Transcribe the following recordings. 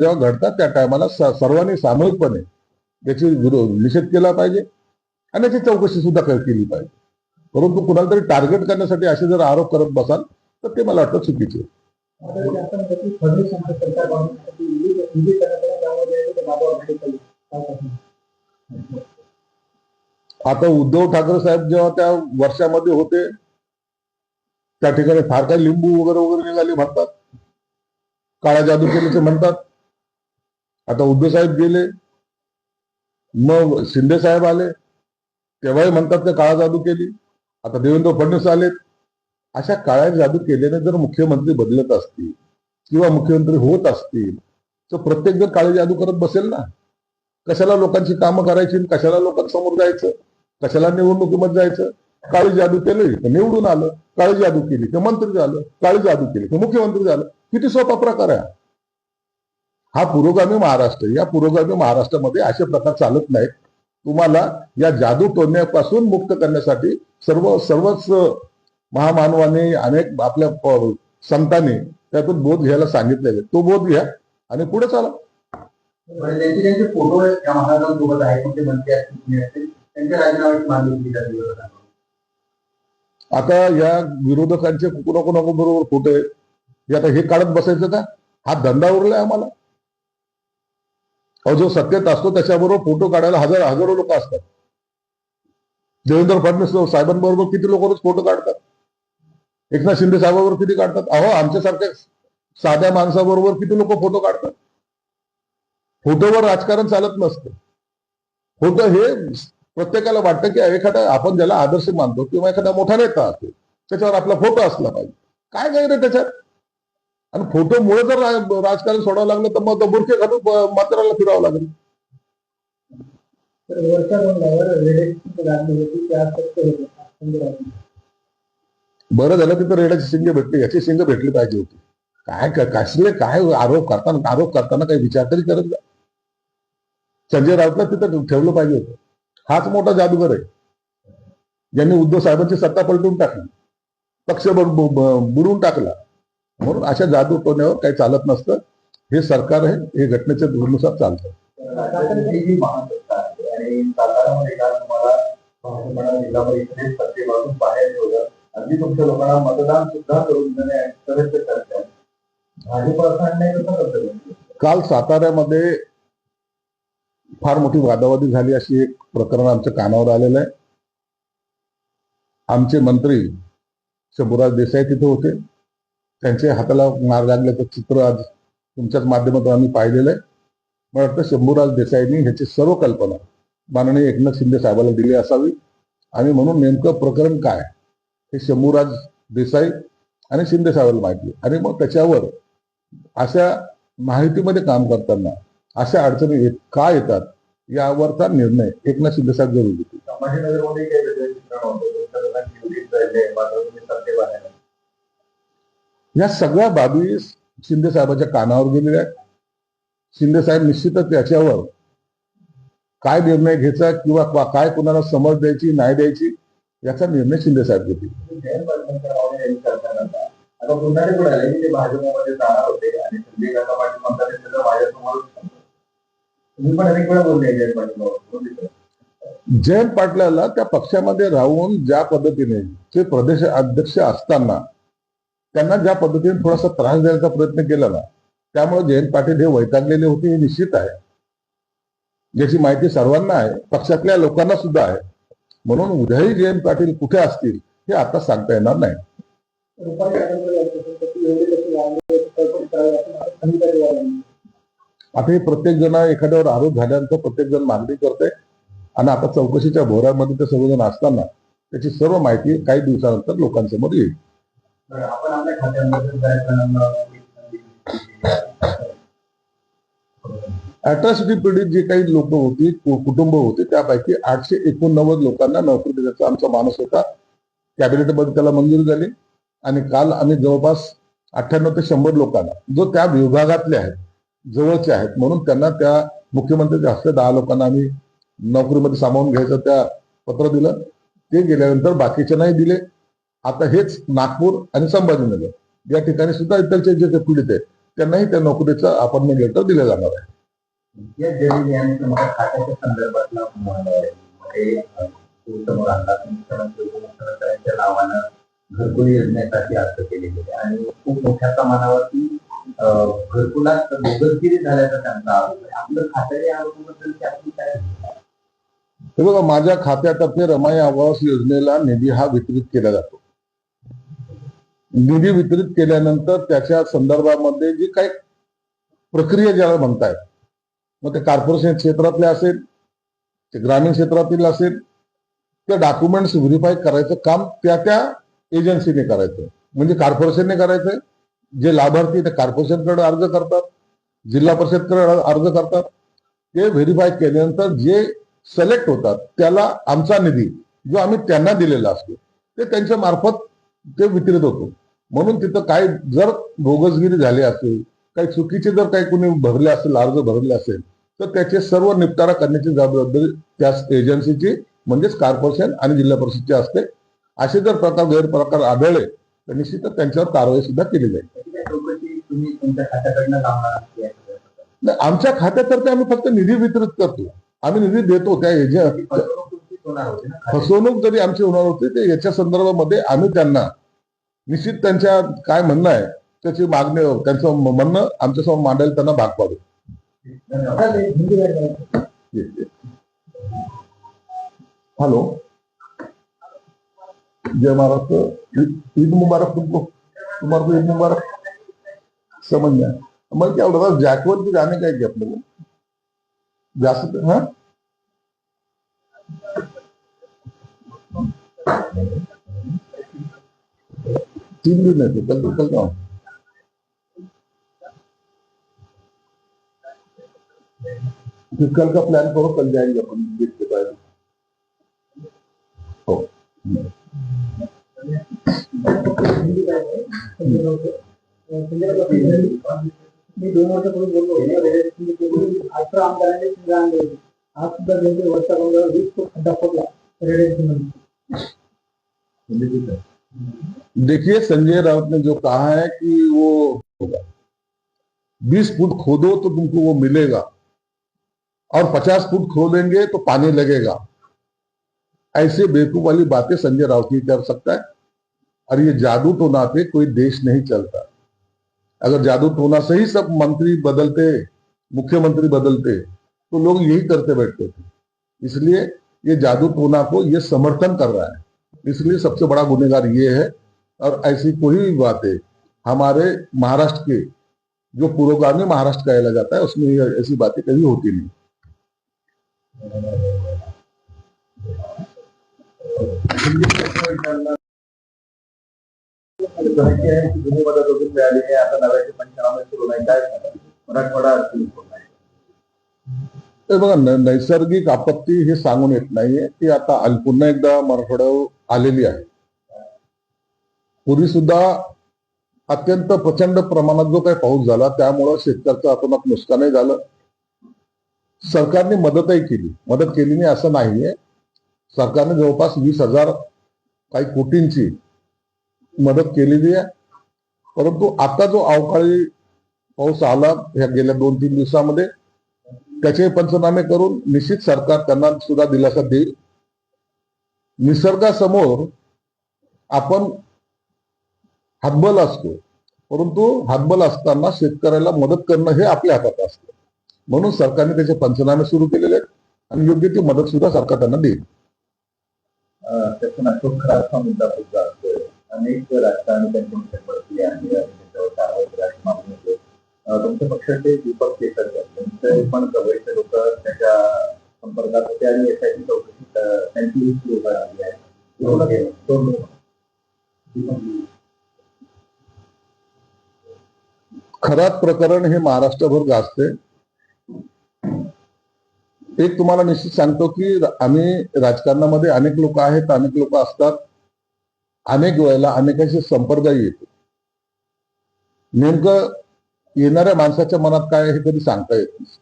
तेव्हा घडतात त्या टायमाला सर्वांनी सामूहिकपणे त्याची निषेध केला पाहिजे आणि त्याची चौकशी सुद्धा केली पाहिजे. परंतु कुणाला तरी टार्गेट करण्यासाठी असे जर आरोप करत बसाल तर ते मला वाटतं चुकीचे. आता उद्धव ठाकरे साहेब जेव्हा त्या वर्षामध्ये होते त्या ठिकाणी फार काही लिंबू वगैरे वगैरे निघाले म्हणतात, काळा जादू केल्याचे म्हणतात. आता उद्धव साहेब गेले, मग शिंदे साहेब आले, तेव्हाही म्हणतात ते काळा जादू केली. आता देवेंद्र फडणवीस आलेत. अशा काळ्या जादू केल्याने जर मुख्यमंत्री बदलत असतील किंवा मुख्यमंत्री होत असतील तर प्रत्येक जण काळी जादू करत बसेल ना. कशाला लोकांची कामं करायची, कशाला लोकांसमोर जायचं, कशाला निवडणुकीमध्ये जायचं. काळी जादू केली तर निवडून आलं, काळी जादू केली तर मंत्री झालं, काळी जादू केली तर मुख्यमंत्री झालं. किती सोपा प्रकार आहे हा पुरोगामी महाराष्ट्र. या पुरोगामी महाराष्ट्रामध्ये असे प्रकार चालत नाहीत. तुम्हाला या जादू टोण्यापासून मुक्त करण्यासाठी सर्वच महामानवाने अनेक आपल्या संतांनी त्यातून बोध घ्यायला सांगितलेले. तो बोध घ्या आणि पुढे चाला. फोटो आता या विरोधकांचे नको बरोबर फोटो आहेत. आता हे काढत बसायचं का? हा धंदा उरलाय आम्हाला. जो सत्तेत असतो त्याच्याबरोबर फोटो काढायला हजारो लोक असतात. देवेंद्र फडणवीस साहेबांबरोबर किती लोक रोज फोटो काढतात, एकनाथ शिंदे साहेबांबरोबर किती काढतात. अहो आमच्यासारख्या साध्या माणसाबरोबर किती लोक फोटो काढतात. फोटोवर राजकारण चालत नसतं. फोटो हे प्रत्येकाला वाटतं की एखादा आपण ज्याला आदर्श मानतो किंवा एखादा मोठा नेता असेल त्याच्यावर आपला फोटो असला पाहिजे. काय गैर त्याच्यात? आणि फोटोमुळे जर राजकारण सोडावं लागलं तर मग बुरखे घालून मात्राला फिरावं लागेल. बरं झालं तिथं रेड्याची शिंगे भेटली, याची शिंगे भेटली पाहिजे होती. काय आरोप करताना काही विचार तरी करत जा. संजय राऊतला तिथं ठेवलं पाहिजे होतं. हाच मोठा जादूगर आहे ज्यांनी उद्धव साहेबांची सत्ता पलटून टाकली, पक्ष बुडवून टाकला. म्हणून अशा जादू टोण्यावर काही चालत नसतं. हे सरकार आहे, हे घटनेच्या धोरणानुसार चालतं. काल साताऱ्यामध्ये फार मोठी वादावादी झाली अशी एक प्रकरण आमच्या कानावर आलेलं आहे. आमचे मंत्री शंभूराज देसाई तिथे होते. त्यांच्या हाताला मार लागल्याचं चित्र आज तुमच्याच माध्यमातून आम्ही पाहिलेलं आहे. मला वाटतं शंभूराज देसाईंनी ह्याची सर्व कल्पना माननीय एकनाथ शिंदे साहेबांना दिली असावी. आणि म्हणून नेमकं प्रकरण काय हे शंभूराज देसाई आणि शिंदे साहेबांना माहिती. आणि मग त्याच्यावर अशा माहितीमध्ये काम करताना अशा अडचणी का येतात यावरचा निर्णय एकनाथ शिंदे साहेब जरूर घेतील. या सगळ्या बाबी शिंदे साहेबांच्या कानावर गेलेल्या आहेत. शिंदे साहेब निश्चितच याच्यावर काय निर्णय घ्यायचा किंवा काय कुणाला समज द्यायची नाही द्यायची याचा निर्णय शिंदे साहेब घेतील. जयंत पाटलाला त्या पक्षामध्ये राहून ज्या पद्धतीने ते प्रदेश अध्यक्ष असताना त्यांना ज्या पद्धतीने थोडासा त्रास द्यायचा प्रयत्न केला ना, त्यामुळे जयंत पाटील हे वैतागलेले होते हे निश्चित आहे. ज्याची माहिती सर्वांना आहे, पक्षातल्या लोकांना सुद्धा आहे. म्हणून उद्याही जयंत पाटील कुठे असतील हे आता सांगता येणार नाही. आता हे प्रत्येक जण एखाद्यावर आरोप झाल्यानंतर प्रत्येक जण मागणी करते आणि आता चौकशीच्या भोवऱ्यामध्ये ते सर्वजण असताना त्याची सर्व माहिती काही दिवसानंतर लोकांसमोर येईल. अट्रॉसिटी पीडित जे काही लोक होती, कुटुंब होते, त्यापैकी 889 लोकांना नोकरी देण्याचा आमचा मानस होता. कॅबिनेटमध्ये त्याला मंजुरी झाली आणि काल आम्ही जवळपास 98 ते 100 लोकांना जो त्या विभागातले आहेत, जवळचे आहेत, म्हणून त्यांना त्या मुख्यमंत्र्यांच्या हस्ते 10 लोकांना आम्ही नोकरीमध्ये सामावून घ्यायचं त्या पत्र दिलं. ते गेल्यानंतर बाकीचे नाही दिले. आता हेच नागपूर आणि संभाजीनगर या ठिकाणी सुद्धा इतरचे जे पीडित आहेत त्यांनाही त्या नोकरीचं अपॉइंटमेंट लेटर दिलं जाणार आहे. या जरी आणि तुम्हाला खात्याच्या संदर्भातला समोर आणला मुख्यमंत्र्यांच्या नावानं घरकुल योजनेसाठी अर्ज केले गेले आणि खूप मोठ्या प्रमाणावरती घरकुलात बोगसगिरी झाल्याचा त्यांचा आरोप आहे. आपलं खातं या आरोपाबद्दल आपली काय? हे बघा, माझ्या खात्यातर्फे रमाई आवास योजनेला निधी हा वितरित केला जातो. निधी वितरित केल्यानंतर त्याच्या संदर्भामध्ये जी काही प्रक्रिया ज्याला म्हणतायत, मग ते कॉर्पोरेशन क्षेत्रातले असेल, ते ग्रामीण क्षेत्रातील असेल, ते डॉक्युमेंट्स व्हेरीफाय करायचं काम त्या एजन्सीने करायचं. म्हणजे कॉर्पोरेशनने करायचंय. जे लाभार्थी ते कॉर्पोरेशनकडे अर्ज करतात, जिल्हा परिषदकडे अर्ज करतात. ते व्हेरीफाय केल्यानंतर जे सिलेक्ट होतात त्याला आमचा निधी जो आम्ही त्यांना दिलेला असतो ते त्यांच्या मार्फत ते वितरित होतो. म्हणून तिथं काय जर बोगसगिरी झाली असेल, काही चुकीचे जर काही कोणी भरले असेल, अर्ज भरले असेल, तर त्याचे सर्व निपटारा करण्याची जबाबदारी त्या एजन्सीची म्हणजेच कॉर्पोरेशन आणि जिल्हा परिषदची असते. असे जर गैरप्रकार आढळले तर निश्चितच त्यांच्यावर कारवाई सुद्धा केली जाईल. नाही, आमच्या खात्यातर्फे आम्ही फक्त निधी वितरित करतो, आम्ही निधी देतो. त्या फसवणूक जरी आमची होणार होती ते याच्या संदर्भामध्ये आम्ही त्यांना निश्चित त्यांच्या काय म्हणणं आहे त्याची मागणी, त्यांचं म्हणणं आमच्यासमोर मांडायला त्यांना भाग पाडू. हॅलो, जय महाराष्ट्र. ईद मुबारक तुमको, तुम्हारे को ईद मुबारक. समझ गया. मैं क्या बोल रहा था, जैकवर के गाने का क्या अपने को जा सकते? हाँ, तीन दिन है, कल का फिर कल का प्लान करो, कल जाएंगे अपन देखते पाए. हो, मी 2 वर्षापूर्वी बोललो आज सुद्धा 2 वर्षापूर्वी 20 फूट खड्डा खोदला रेडिएशन. देखिए, संजय राउत ने जो कहा है कि वो होगा 20 फुट खोदो तो तुमको वो मिलेगा और 50 फुट खोदेंगे तो पानी लगेगा. ऐसे बेवकूफ वाली बातें संजय राउत ही कर सकता है. और ये जादू टोना पे कोई देश नहीं चलता. अगर जादू टोना से ही सब मंत्री बदलते, मुख्यमंत्री बदलते, तो लोग यही करते बैठते थे. इसलिए ये जादू टोना को ये समर्थन कर रहा है. इसलिए सबसे बड़ा गुनहगार ये है. और ऐसी कोई भी बातें हमारे महाराष्ट्र के जो पुरोगामी महाराष्ट्र कहला जाता है उसमें ऐसी बातें कभी होती नहीं. बघा, नैसर्गिक आपत्ती हे सांगून येत नाहीये. ती आता पुन्हा एकदा मराठवाड्यावर आलेली आहे. पूर्वी सुद्धा अत्यंत प्रचंड प्रमाणात जो काही पाऊस झाला त्यामुळं शेतकऱ्याचं अतोनात नुकसानही झालं. सरकारने मदतही केली. मदत केली नाही असं नाहीये. सरकारने जवळपास 20,000 काही कोटींची मदत केलेली आहे. परंतु आता जो अवकाळी पाऊस आला ह्या गेल्या 2-3 दिवसामध्ये त्याचे पंचनामे करून निश्चित सरकार त्यांना सुद्धा दिलासा देईल. निसर्गासमोर आपण हातबल असतो, परंतु हातबल असताना शेतकऱ्याला मदत करणं हे आपल्या हातात असतं. म्हणून सरकारने त्याचे पंचनामे सुरू केलेले आहेत आणि योग्य ती मदत सुद्धा सरकार त्यांना देईल. त्यातून अशोक खराबचा मुद्दा सुद्धा असतोय. अनेक राजकारणी त्यांच्या मुख्यमंत्री आणि त्यांच्यावर कारवाई करायची मागणी होते. तुमच्या पक्षाचे दीपक केसरकर त्यांचे पण कवयचे लोक त्याच्या संपर्कात होते आणि यासाठी चौकशी त्यांची सुरू आली आहे. खराब प्रकरण हे महाराष्ट्रभर गाजते. एक तुम्हाला निश्चित सांगतो की आम्ही राजकारणामध्ये अनेक लोक आहेत, अनेक लोक असतात. अनेक वेळेला अनेकांशी संपर्कही येतो. नेमकं येणाऱ्या माणसाच्या मनात काय हे कधी सांगता येत नाही,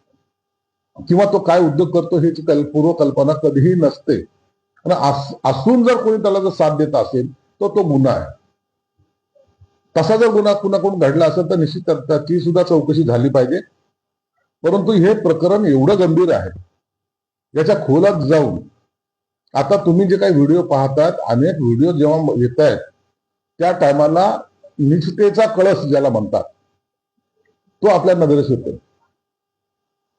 किंवा तो काय उद्योग करतो ह्याची पूर्वकल्पना कधीही नसते. आणि असून जर कोणी त्याला जर साथ देत असेल तर तो गुन्हा आहे. तसा जर गुन्हा कुणाकडून घडला असेल तर निश्चित त्याची सुद्धा चौकशी झाली पाहिजे. परंतु हे प्रकरण एवढं गंभीर आहे, याच्या खोलात जाऊन आता तुम्ही जे काही व्हिडिओ पाहतात, अनेक व्हिडिओ जेव्हा येत आहेत त्या टायमाला निष्ठेचा कळस ज्याला म्हणतात तो आपल्या नजरेस येतो.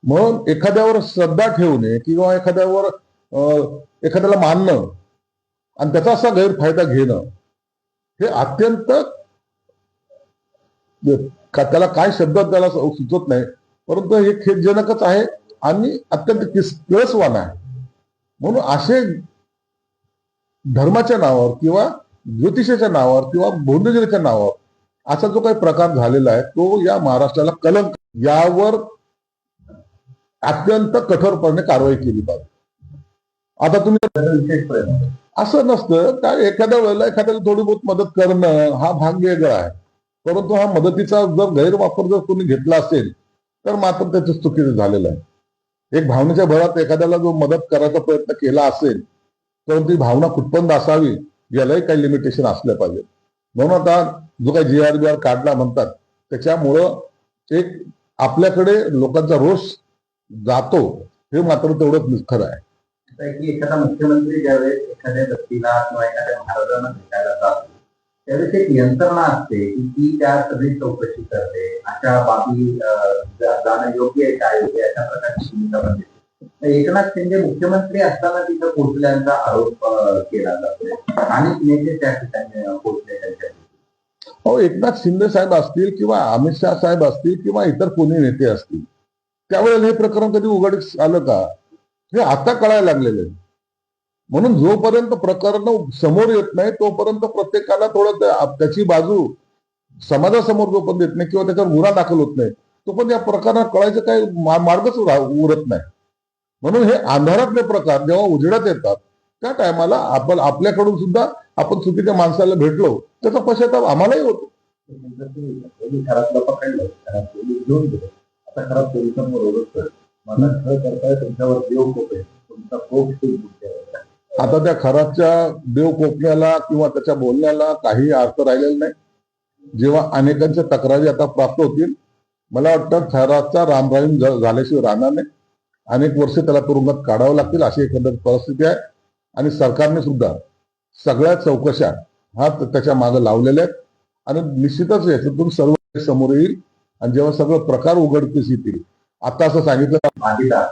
म्हणून एखाद्यावर श्रद्धा ठेवणे किंवा एखाद्याला मानणं आणि त्याचा असा गैरफायदा घेणं हे अत्यंत त्याला काय शब्द त्याला सुचत नाही, परंतु हे खेदजनकच आहे आणि अत्यंत किळसवान आहे. म्हणून असे धर्माच्या नावावर किंवा ज्योतिषाच्या नावावर किंवा भोंदगिरीच्या नावावर असा जो काही प्रकार झालेला आहे तो या महाराष्ट्राला कलंक, यावर अत्यंत कठोरपणे कारवाई केली पाहिजे. आता तुम्ही विशेष प्रयत्न असं नसतं काय, एखाद्या वेळेला एखाद्याला थोडी बहुत मदत करणं हा भाग वेगळा आहे, परंतु हा मदतीचा जर गैरवापर जर कोणी घेतला असेल तर मात्र त्याचं चुकीचं झालेलं आहे. एक भावनेच्या भरात एखाद्याला जो मदत करायचा प्रयत्न केला असेल तर ती भावना कुठपर्यंत असावी यालाही काही लिमिटेशन असलं पाहिजे. म्हणून आता जो काही GRBR काढला म्हणतात त्याच्यामुळं एक आपल्याकडे लोकांचा रोष जातो, हे मात्र तेवढंच खरं आहे. की एखादा मुख्यमंत्री ज्यावेळेस एखाद्या व्यक्तीला किंवा एखाद्या महाराजांना भेटायला जातो त्यावेळेस एक यंत्रणा असते की ती त्या सगळी चौकशी करते, अशा बाबी जाणं योग्य आहे काय योग्य अशा प्रकारची भूमिका बनते. एकनाथ शिंदे मुख्यमंत्री असताना तिथं पोहोचल्याचा आरोप केला जातो. अनेक नेते त्या ठिकाणी पोहोचले त्यांच्या. हो, एकनाथ शिंदे साहेब असतील किंवा अमित शहा साहेब असतील किंवा इतर कोणी नेते असतील, त्यावेळेला हे प्रकरण कधी उघडीस आलं का हे आता कळायला लागलेलं आहे. म्हणून जोपर्यंत प्रकरण समोर येत नाही तोपर्यंत प्रत्येकाला थोडं त्याची बाजू समाजासमोर जोपर्यंत येत नाही किंवा त्याच्यावर गुन्हा दाखल होत नाही तोपर्यंत या प्रकरणात कळायचं काही मार्गच उरत नाही. म्हणून हे अंधारातले प्रकार जेव्हा उजेडात येतात त्या टायमाला आपण आपल्याकडून सुद्धा आपण चुकीच्या माणसाला भेटलो त्याचा पश्चाताप आम्हालाही होतो. घरातलं पकडलं, घरात पोलीस घेऊन गेले, आता घरात पोलिसांबरोबर मला खरं करताय तुमच्यावर देव कोप आहे, तुमचा कोप आता त्या खराच्या देव कोपण्याला किंवा त्याच्या बोलण्याला काही अर्थ राहिलेला नाही. जेव्हा अनेकांच्या तक्रारी आता प्राप्त होतील, मला वाटतं खराचा रामराम झाल्याशिवाय राहणार नाही. अनेक वर्ष त्याला तुरुंगात काढावं लागतील अशी एकंदर परिस्थिती आहे. आणि सरकारने सुद्धा सगळ्या चौकशा हा त्याच्या मागे लावलेल्या आहेत आणि निश्चितच याच्यातून सर्व समोर येईल. आणि जेव्हा सगळं प्रकार उघडकीस येतील, आता असं सांगितलं भागीदार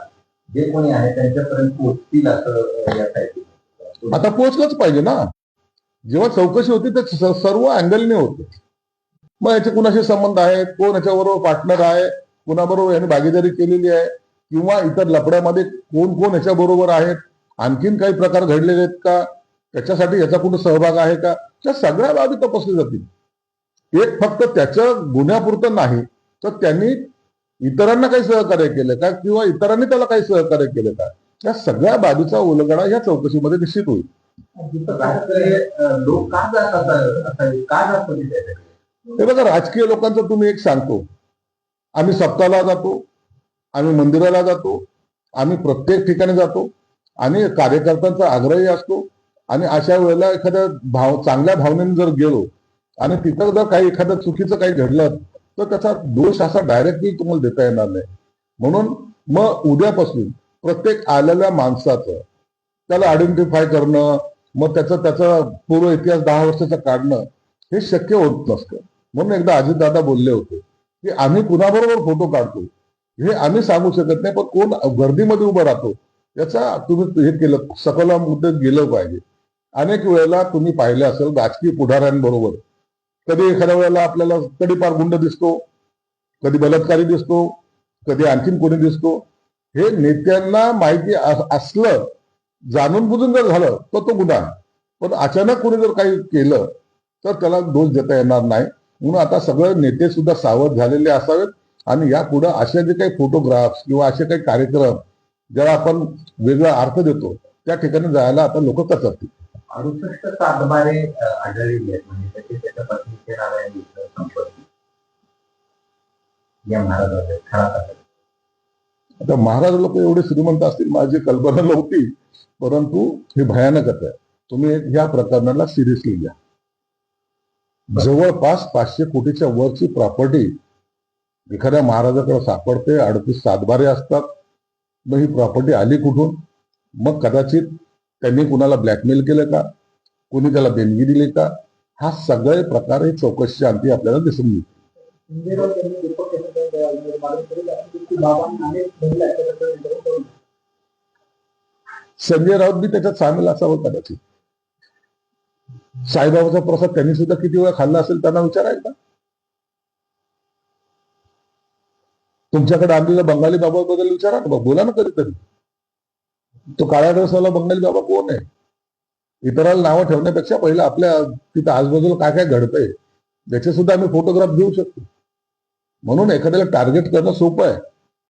जे कोणी आहे त्यांच्यापर्यंत पोहोचतील असं यासाठी आता पोहोचलंच पाहिजे ना. जेव्हा चौकशी होती ते सर्व अँगलने होते. मग याचे कुणाशी संबंध आहेत, कोण याच्याबरोबर पार्टनर आहे, कुणाबरोबर यांनी भागीदारी केलेली आहे किंवा इतर लफड्यामध्ये कोण कोण याच्या बरोबर आहेत, आणखीन काही प्रकार घडलेले आहेत का, त्याच्यासाठी याचा कुठं सहभाग आहे का, त्या सगळ्या बाबी तपासल्या जातील. एक फक्त त्याच्या गुन्ह्यापुरतं नाही तर त्यांनी इतरांना काही सहकार्य केलं का किंवा इतरांनी त्याला काही सहकार्य केलं का, या सगळ्या बाबीचा उलगडा या चौकशीमध्ये निश्चित होईल. लोक का जातात हे बघा, राजकीय लोकांचं तुम्ही एक सांगतो, आम्ही सप्ताहाला जातो, आम्ही मंदिराला जातो, आम्ही प्रत्येक ठिकाणी जातो आणि कार्यकर्त्यांचा आग्रही असतो. आणि अशा वेळेला एखाद्या चांगल्या भावनेने जर गेलो आणि तिथं जर काही एखादं चुकीचं काही घडलं तर त्याचा दोष असा डायरेक्टली तुम्हाला देता येणार नाही. म्हणून मग उद्यापासून प्रत्येक आलेल्या माणसाचं त्याला आयडेंटिफाय करणं, मग त्याचा पूर्व इतिहास 10 वर्षाचा काढणं हे शक्य होत नसतं. म्हणून एकदा अजितदादा बोलले होते की आम्ही कुणाबरोबर फोटो काढतो हे आम्ही सांगू शकत नाही, पण कोण गर्दीमध्ये उभं राहतो याचा तुम्ही हे केलं, सखोल मुद्द्यात गेलं पाहिजे. अनेक वेळेला तुम्ही पाहिले असेल राजकीय पुढाऱ्यांबरोबर कधी एखाद्या वेळेला आपल्याला तडीपार गुंड दिसतो, कधी बलात्कारी दिसतो, कधी आणखीन कोणी दिसतो. हे नेत्यांना माहिती असलं, जाणून बुजून जर झालं तर तो गुन्हा, पण अचानक कोणी जर काही केलं तर त्याला दोष देता येणार नाही. म्हणून आता सगळे नेते सुद्धा सावध झालेले असावेत आणि यापुढे असे जे काही फोटोग्राफ्स किंवा असे काही कार्यक्रम ज्याला आपण वेगळा अर्थ देतो त्या ठिकाणी जायला आता लोक कचरतील. 68 सातबारे आढळलेली आहेत, म्हणजे त्याच्या पत्नीचे नाव आहे संपत्ती या महाराजांचे खरा. आता महाराज लोक एवढे श्रीमंत असतील माझी कल्पना नव्हती, परंतु हे भयानकच आहे. तुम्ही या प्रकरणाला सिरियसली घ्या. 68 सातबारे आढळलेली आहेत, म्हणजे त्याच्या पत्नीचे नाव आहे संपत्ती या महाराजांचे खरा. आता महाराज लोक एवढे श्रीमंत असतील माझी कल्पना नव्हती, परंतु हे भयानकच आहे. तुम्ही या प्रकरणाला सिरियसली घ्या. जवळपास 500 कोटीच्या वरची प्रॉपर्टी एखाद्या महाराजाकडे सापडते. 38 सातबारे असतात. मग ही प्रॉपर्टी आली कुठून? मग कदाचित त्यांनी कुणाला ब्लॅकमेल केलं का? कोणी त्याला देणगी दिली का? हा सगळे प्रकार ही चौकशीच्या अंती आपल्याला दिसून येईल. संजय राऊत बी त्याच्यात सामील असावं कदाचित. साईबाबाचा प्रसाद त्यांनी सुद्धा किती वेळा खाल्ला असेल त्यांना विचारायचा. तुमच्याकडे आणलेल्या बंगाली बाबाबद्दल विचारा ना, बोला ना कधीतरी. तो काळ्या ड्रेसवाला बंगाली बाबा कोण आहे? इतराला नावं ठेवण्यापेक्षा पहिलं आपल्या तिथं आजूबाजूला काय काय घडतंय त्याचे सुद्धा आम्ही फोटोग्राफ घेऊ शकतो. म्हणून एखाद्याला टार्गेट करणं सोपं आहे.